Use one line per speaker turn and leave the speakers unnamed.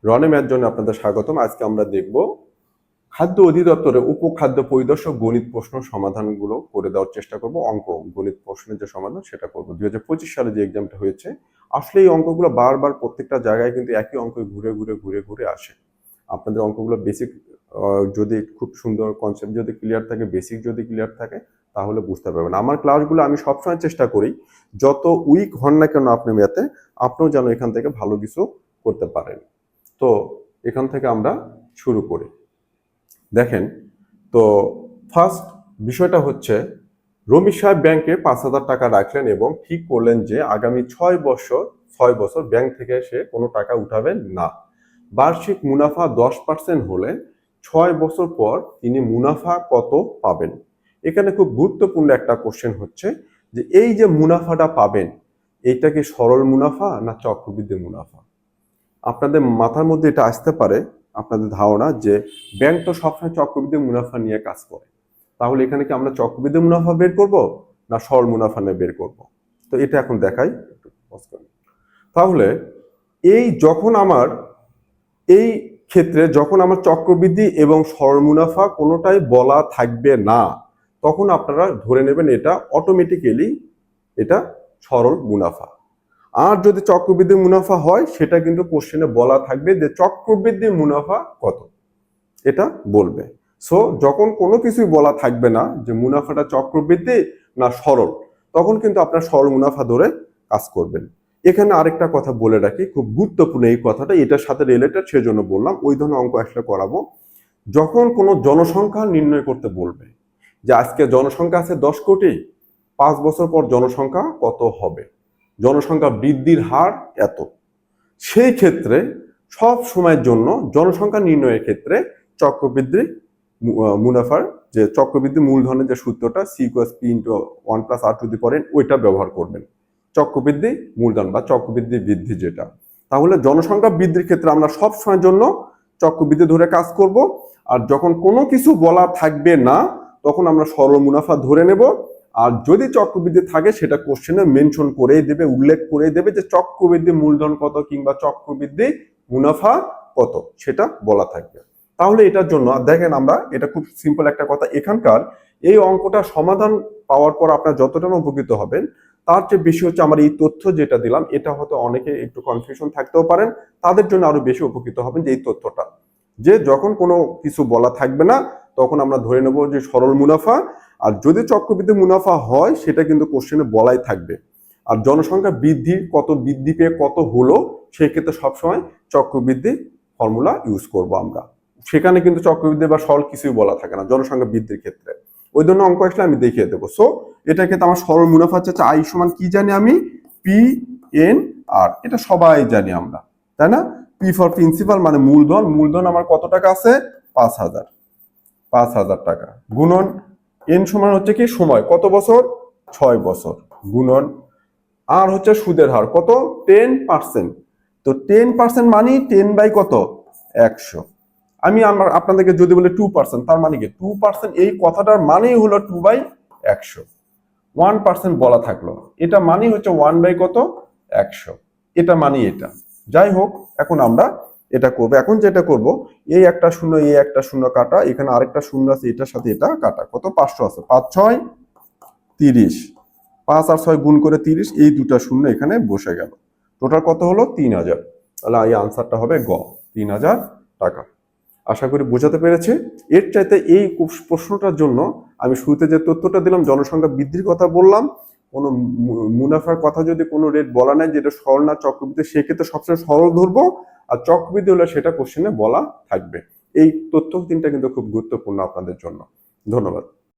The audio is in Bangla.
রনে ম্যাথ জন্য আপনাদের স্বাগতম। আজকে আমরা দেখব খাদ্য অধিদপ্তরের উপখাদ্য পরিদর্শক গণিত প্রশ্ন সমাধানগুলো করে দেওয়ার চেষ্টা করব। গণিত প্রশ্নের যে সমাধান সেটা করব। 2025 সালে যে এক্সামটা হয়েছে, আসলে এই অঙ্কগুলো বারবার প্রত্যেকটা জায়গায় কিন্তু একই অঙ্ক ঘুরে আসে। আপনাদের অঙ্কগুলো বেসিক যদি খুব সুন্দর কনসেপ্ট যদি ক্লিয়ার থাকে, বেসিক যদি ক্লিয়ার থাকে, তাহলে বুঝতে পারবেন। আমার ক্লাসগুলো আমি সবসময় চেষ্টা করি যত উইক হন না কেন আপনি ম্যাথে, আপনিও যেন এখান থেকে ভালো কিছু করতে পারেন। তো এখান থেকে আমরা শুরু করি। দেখেন, তো ফার্স্ট বিষয়টা হচ্ছে, রমিজ সাহেব ব্যাংকে 5,000 টাকা রাখলেন এবং ঠিক করলেন যে আগামী 6 বছর ব্যাংক থেকে সে কোনো টাকা উঠাবেন না। বার্ষিক মুনাফা 10% হলে 6 বছর পর তিনি মুনাফা কত পাবেন? এখানে খুব গুরুত্বপূর্ণ একটা কোশ্চেন হচ্ছে যে এই যে মুনাফাটা পাবেন, এইটা কি সরল মুনাফা না চক্রবৃদ্ধি মুনাফা? আপনাদের মাথার মধ্যে এটা আসতে পারে, আপনাদের ধারণা যে ব্যাংক তো সবসময় চক্রবৃদ্ধি মুনাফা নিয়ে কাজ করে, তাহলে এখানে কি আমরা চক্রবৃদ্ধি মুনাফা বের করব না সরল মুনাফা নিয়ে বের করব? তো এটা এখন দেখাই। তাহলে এই ক্ষেত্রে যখন আমার চক্রবৃদ্ধি এবং সরল মুনাফা কোনোটাই বলা থাকবে না, তখন আপনারা ধরে নেবেন এটা অটোমেটিক্যালি এটা সরল মুনাফা। আর যদি চক্রবৃদ্ধি মুনাফা হয়, সেটা কিন্তু কোশ্চেনে বলা থাকবে যে চক্রবৃদ্ধি মুনাফা কত, এটা বলবে। সো যখন কোনো কিছুই বলা থাকবে না যে মুনাফাটা চক্রবৃদ্ধি না সরল, তখন কিন্তু আপনার সরল মুনাফা ধরে কাজ করবেন। এখানে আরেকটা কথা বলে রাখি, খুব গুরুত্বপূর্ণ এই কথাটা, এটার সাথে রিলেটেড, সেজন্য বললাম। ওই ধরনের অঙ্ক আসলে করাবো যখন কোনো জনসংখ্যা নির্ণয় করতে বলবে যে আজকে জনসংখ্যা আছে 10 কোটি, 5 বছর পর জনসংখ্যা কত হবে, জনসংখ্যা বৃদ্ধির হার এত। সেই ক্ষেত্রে সব সময়ের জন্য জনসংখ্যা নির্ণয়ের ক্ষেত্রে চক্রবৃদ্ধি মুনাফার যে চক্রবৃদ্ধি মূলধনের যে সূত্রটা C=P×1+R⁴ ওইটা ব্যবহার করবেন, চক্রবৃদ্ধি মূলধন বা চক্রবৃদ্ধি বৃদ্ধি যেটা। তাহলে জনসংখ্যা বৃদ্ধির ক্ষেত্রে আমরা সব সময়ের জন্য চক্রবৃদ্ধি ধরে কাজ করব। আর যখন কোনো কিছু বলা থাকবে না, তখন আমরা সরল মুনাফা ধরে নেব। আর যদি চক্রবৃদ্ধি থাকে, সেটা কোশ্চেনে মেনশন করেই দেবে, উল্লেখ করেই দেবে যে চক্রবৃদ্ধি মূলধন কত কিংবা চক্রবৃদ্ধি মুনাফা কত, সেটা বলা থাকবে। তাহলে এটার জন্য দেখেন, আমরা এটা খুব সিম্পল একটা কথা, এখানকার এই অঙ্কটা সমাধান পাওয়ার পর আপনার যতটা উপকৃত হবেন, তার চেয়ে বেশি হচ্ছে আমার এই তথ্য যেটা দিলাম, এটা হয়তো অনেকে একটু কনফিউশন থাকতেও পারেন, তাদের জন্য আরো বেশি উপকৃত হবেন যে এই তথ্যটা, যে যখন কোনো কিছু বলা থাকবে না, তখন আমরা ধরে নেব যে সরল মুনাফা। আর যদি চক্রবৃদ্ধি মুনাফা হয়, সেটা কিন্তু কোশ্চেনে বলাই থাকবে। আর জনসংখ্যা বৃদ্ধি পেয়ে কত হলো, সেই ক্ষেত্রে সবসময় চক্রবৃদ্ধি ফর্মুলা ইউজ করব আমরা। সেখানে কিন্তু চক্রবৃদ্ধি বা সরল কিছুই বলা থাকে না জনসংখ্যা বৃদ্ধির ক্ষেত্রে। ওই ধরনের অঙ্ক আসলে আমি দেখিয়ে দেবো। সো এটা ক্ষেত্রে আমার সরল মুনাফা হচ্ছে I সমান কি জানি আমি, PNR, এটা সবাই জানি আমরা, তাই না? P ফর প্রিন্সিপাল মানে মূলধন, মূলধন আমার কত টাকা আছে, 5,000 টাকা, গুণন N সমান হচ্ছে কি সময়, কত বছর, 6 বছর, গুণন আর হচ্ছে সুদের হার কত, 10%। তো 10% মানে 10 বাই কত, 100। আমি আপনাদেরকে যদি বলি 2%, তার মানে কি 2%, এই কথাটার মানেই হলো 2/100। 1% বলা থাকলো, এটা মানে হচ্ছে 1 বাই কত, 100, এটা মানে এটা। যাই হোক, এখন আমরা এটা করবো। এখন যেটা করব, এই একটা শূন্য কাটা, এখানে আরেকটা শূন্য আছে, এটার সাথে এটা কাটা, কত, 500 আছে, 5 6 30, 5 আর 6 গুণ করে 30, এই দুটা শূন্য এখানে বসে গেল, টোটাল কত হলো, 3,000। তাহলে এই আনসারটা হবে গ, 3,000 টাকা। আশা করি বোঝাতে পেরেছি। এর চাইতে এই প্রশ্নটার জন্য আমি শুরুতে যে তথ্যটা দিলাম, জনসংখ্যা বৃদ্ধির কথা বললাম, কোনো মুনাফার কথা যদি কোনো রেট বলা নাই যেটা সরল না চক্রবৃদ্ধি, সেক্ষেত্রে সবসময় সরল ধরবো, আর চক্রবৃদ্ধি হলে সেটা কোশ্চেনে বলা থাকবে। এই তথ্য তিনটা কিন্তু খুব গুরুত্বপূর্ণ আপনাদের জন্য। ধন্যবাদ।